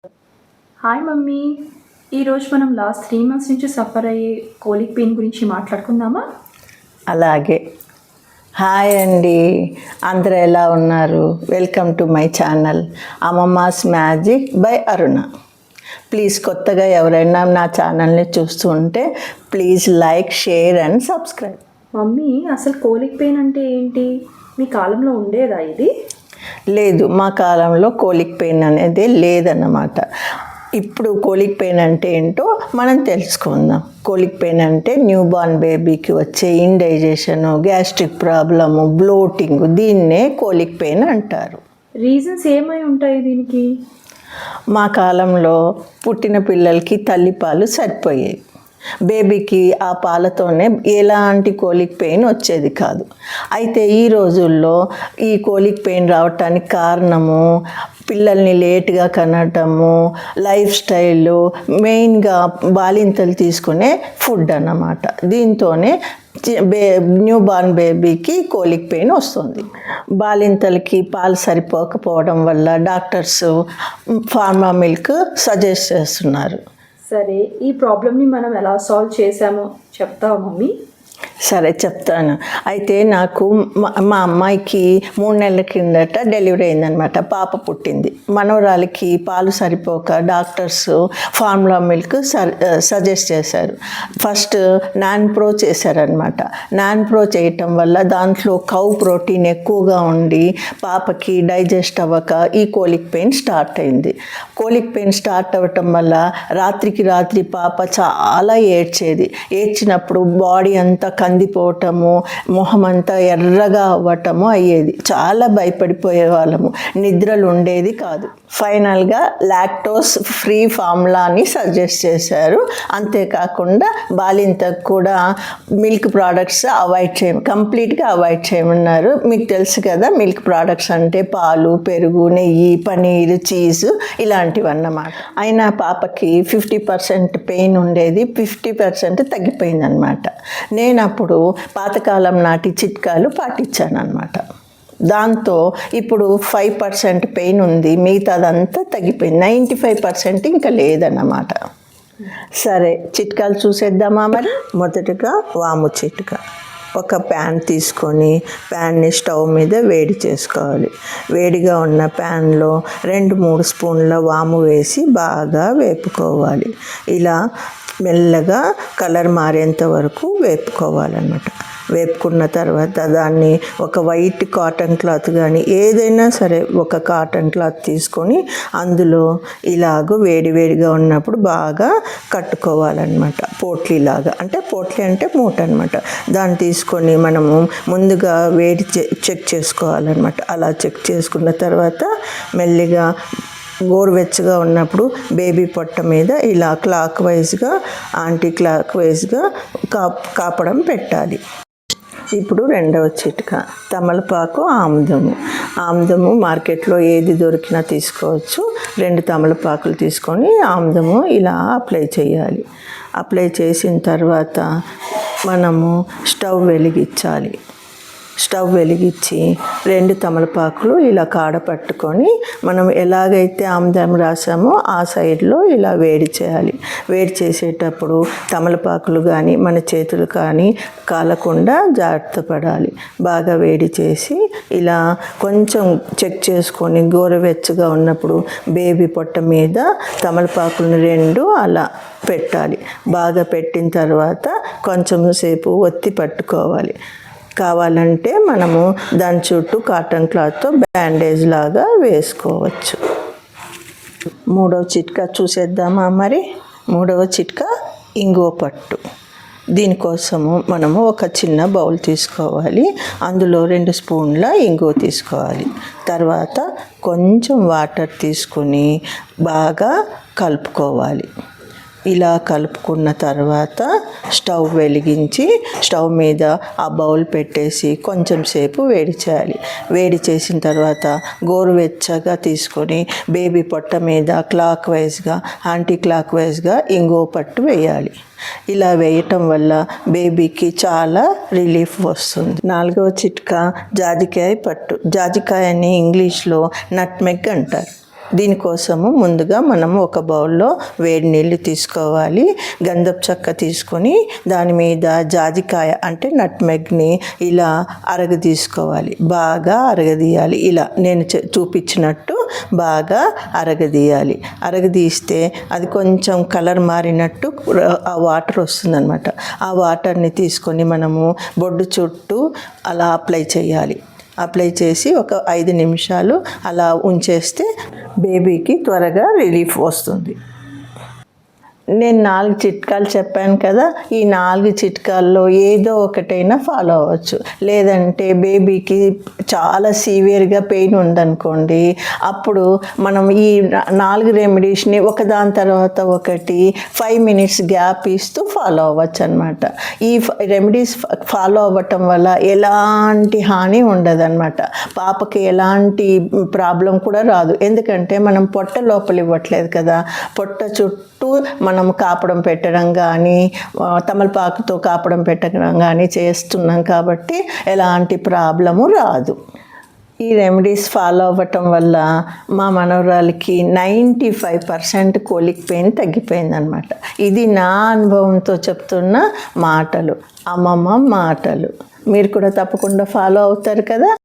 Hi mummy. ఈరోజు మనం last 3 months నుంచి సఫర్ అయ్యే కోలిక్ పెయిన్ గురించి మాట్లాడుకుందామా? అలాగే. హాయ్ అండి, అందరూ ఎలా ఉన్నారు? Welcome to my channel Ammamma's magic by Aruna. Please కొత్తగా ఎవరైనా నా ఛానల్ని చూస్తూ ఉంటే please like, share and subscribe. Mummy, అసలు కోలిక్ పెయిన్ అంటే ఏంటి? మీ కాలంలో ఉండేదా ఇది? లేదు, మా కాలంలో కోలిక్ పెయిన్ అనేది లేదన్నమాట. ఇప్పుడు కోలిక్ పెయిన్ అంటే ఏంటో మనం తెలుసుకుందాం. కోలిక్ పెయిన్ అంటే న్యూ బార్న్ బేబీకి వచ్చే ఇండైజెషను, గ్యాస్ట్రిక్ ప్రాబ్లము, బ్లోటింగ్, దీన్నే కోలిక్ పెయిన్ అంటారు. రీజన్స్ ఏమై ఉంటాయి దీనికి? మా కాలంలో పుట్టిన పిల్లలకి తల్లిపాలు సరిపోయేవి. బేబీకి ఆ పాలతోనే ఎలాంటి కోలిక్ పెయిన్ వచ్చేది కాదు. అయితే ఈ రోజుల్లో ఈ కోలిక్ పెయిన్ రావటానికి కారణము పిల్లల్ని లేట్గా కనటము, లైఫ్ స్టైలు, మెయిన్గా బాలింతలు తీసుకునే ఫుడ్ అన్నమాట. దీంతోనే న్యూ బార్న్ బేబీకి కోలిక్ పెయిన్ వస్తుంది. బాలింతలకి పాలు సరిపోకపోవడం వల్ల డాక్టర్స్ ఫార్మా మిల్క్ సజెస్ట్ చేస్తున్నారు. సరే, ఈ ప్రాబ్లమ్ని మనం ఎలా సాల్వ్ చేసామో చెప్తావా మమ్మీ? సరే, చెప్తాను. అయితే నాకు మా అమ్మాయికి 3 నెలల కిందట డెలివరీ అయిందనమాట. పాప పుట్టింది. మనవరాలికి పాలు సరిపోక డాక్టర్స్ ఫార్ములా మిల్క్ సజెస్ట్ చేశారు. ఫస్ట్ నాన్ ప్రో చేశారనమాట. నాన్ ప్రో చేయటం వల్ల దాంట్లో కౌ ప్రోటీన్ ఎక్కువగా ఉండి పాపకి డైజెస్ట్ అవ్వక ఈ కోలిక్ పెయిన్ స్టార్ట్ అయింది. కోలిక్ పెయిన్ స్టార్ట్ అవ్వటం వల్ల రాత్రికి రాత్రి పాప చాలా ఏడ్చేది. ఏడ్చినప్పుడు బాడీ అంతా కందిపోవటము, మొహం అంతా ఎర్రగా అవ్వటము అయ్యేది. చాలా భయపడిపోయే వాళ్ళము, నిద్రలు ఉండేది కాదు. ఫైనల్గా లాక్టోస్ ఫ్రీ ఫార్ములాని సజెస్ట్ చేశారు. అంతేకాకుండా బాలింతకు కూడా మిల్క్ ప్రోడక్ట్స్ కంప్లీట్గా అవాయిడ్ చేయమన్నారు. మీకు తెలుసు కదా, మిల్క్ ప్రోడక్ట్స్ అంటే పాలు, పెరుగు, నెయ్యి, పనీరు, చీజు ఇలాంటివన్నమాట. అయినా పాపకి 50% పెయిన్ ఉండేది, 50% తగ్గిపోయిందనమాట. నేను అప్పుడు పాతకాలం నాటి చిట్కాలు పాటించాను అనమాట. దాంతో ఇప్పుడు 5% పెయిన్ ఉంది, మిగతాదంతా తగ్గిపోయింది. 95% ఇంకా లేదన్నమాట. సరే, చిట్కాలు చూసేద్దామా మరి? మొదటగా వాము చిట్కా. ఒక ప్యాన్ తీసుకొని ప్యాన్ని స్టవ్ మీద వేడి చేసుకోవాలి. వేడిగా ఉన్న ప్యాన్లో 2-3 స్పూన్ల వాము వేసి బాగా వేపుకోవాలి. ఇలా మెల్లగా కలర్ మారేంత వరకు వేపుకోవాలన్నమాట. వేపుకున్న తర్వాత దాన్ని ఒక వైట్ కాటన్ క్లాత్ కానీ ఏదైనా సరే ఒక కాటన్ క్లాత్ తీసుకొని అందులో ఇలాగ వేడివేడిగా ఉన్నప్పుడు బాగా కట్టుకోవాలన్నమాట. పోట్లీలాగా, అంటే పోట్లీ అంటే మూట అనమాట. దాన్ని తీసుకొని మనము ముందుగా వేడి చెక్ చేసుకోవాలన్నమాట. అలా చెక్ చేసుకున్న తర్వాత మెల్లిగా గోరువెచ్చగా ఉన్నప్పుడు బేబీ పొట్ట మీద ఇలా క్లాక్ వైజ్గా, యాంటీ క్లాక్ వైజ్గా కాపడం పెట్టాలి. ఇప్పుడు రెండవ చిట్కా, తమలపాకు, ఆముదము మార్కెట్లో ఏది దొరికినా తీసుకోవచ్చు. 2 తమలపాకులు తీసుకొని ఆముదము ఇలా అప్లై చేయాలి. అప్లై చేసిన తర్వాత మనము స్టవ్ వెలిగించాలి. స్టవ్ వెలిగించి 2 తమలపాకులు ఇలా కాడ పట్టుకొని మనం ఎలాగైతే ఆముదం రాసామో ఆ సైడ్లో ఇలా వేడి చేయాలి. వేడి చేసేటప్పుడు తమలపాకులు కానీ మన చేతులు కానీ కాలకుండా జాగ్రత్త పడాలి. బాగా వేడి చేసి ఇలా కొంచెం చెక్ చేసుకొని గోరువెచ్చగా ఉన్నప్పుడు బేబీ పొట్ట మీద తమలపాకులను 2 అలా పెట్టాలి. బాగా పెట్టిన తర్వాత కొంచెం సేపు ఒత్తి పట్టుకోవాలి. కావాలంటే మనము దాని చుట్టూ కాటన్ క్లాత్తో బ్యాండేజ్ లాగా వేసుకోవచ్చు. 3వ చిట్కా చూసేద్దామా మరి? 3వ చిట్కా ఇంగువ పట్టు. దీనికోసము మనము ఒక చిన్న బౌల్ తీసుకోవాలి. అందులో 2 స్పూన్ల ఇంగువ తీసుకోవాలి. తర్వాత కొంచెం వాటర్ తీసుకొని బాగా కలుపుకోవాలి. ఇలా కలుపుకున్న తర్వాత స్టవ్ వెలిగించి స్టవ్ మీద ఆ బౌల్ పెట్టేసి కొంచెం సేపు వేడి చేయాలి. వేడి చేసిన తర్వాత గోరువెచ్చగా తీసుకొని బేబీ పొట్ట మీద క్లాక్ వైజ్గా, యాంటీ క్లాక్ వైజ్గా ఇంగువ పట్టు వేయాలి. ఇలా వేయటం వల్ల బేబీకి చాలా రిలీఫ్ వస్తుంది. 4వ చిట్కా జాజికాయ పట్టు. జాజికాయని ఇంగ్లీష్లో నట్మెగ్ అంటారు. దీనికోసము ముందుగా మనం ఒక బౌల్లో వేడి నీళ్ళు తీసుకోవాలి. గంధపు చెక్క తీసుకొని దాని మీద జాజికాయ అంటే నట్మెగ్ని ఇలా అరగదీసుకోవాలి. బాగా అరగదీయాలి. ఇలా నేను చూపించినట్టు బాగా అరగదీయాలి. అరగదీస్తే అది కొంచెం కలర్ మారినట్టు ఆ వాటర్ వస్తుందన్నమాట. ఆ వాటర్ని తీసుకొని మనము బొడ్డు చుట్టూ అలా అప్లై చేయాలి. అప్లై చేసి ఒక 5 నిమిషాలు అలా ఉంచేస్తే బేబీకి త్వరగా రిలీఫ్ వస్తుంది. నేను 4 చిట్కాలు చెప్పాను కదా, ఈ 4 చిట్కాల్లో ఏదో ఒకటైనా ఫాలో అవ్వచ్చు. లేదంటే బేబీకి చాలా సివియర్గా పెయిన్ ఉందనుకోండి, అప్పుడు మనం ఈ 4 రెమెడీస్ని ఒకదాని తర్వాత ఒకటి 5 మినిట్స్ గ్యాప్ ఇస్తూ ఫాలో అవ్వచ్చు అనమాట. ఈ రెమెడీస్ ఫాలో అవ్వటం వల్ల ఎలాంటి హాని ఉండదన్నమాట. పాపకి ఎలాంటి ప్రాబ్లం కూడా రాదు. ఎందుకంటే మనం పొట్ట లోపల ఇవ్వట్లేదు కదా, పొట్ట చుట్టూ మనం కాపడం పెట్టడం కానీ తమలపాకుతో కాపడం పెట్టడం కానీ చేస్తున్నాం కాబట్టి ఎలాంటి ప్రాబ్లము రాదు. ఈ రెమెడీస్ ఫాలో అవ్వటం వల్ల మా మనవరాలకి 95% కోలిక్ పెయిన్ తగ్గిపోయిందనమాట. ఇది నా అనుభవంతో చెప్తున్న మాటలు, అమ్మమ్మ మాటలు. మీరు కూడా తప్పకుండా ఫాలో అవుతారు కదా.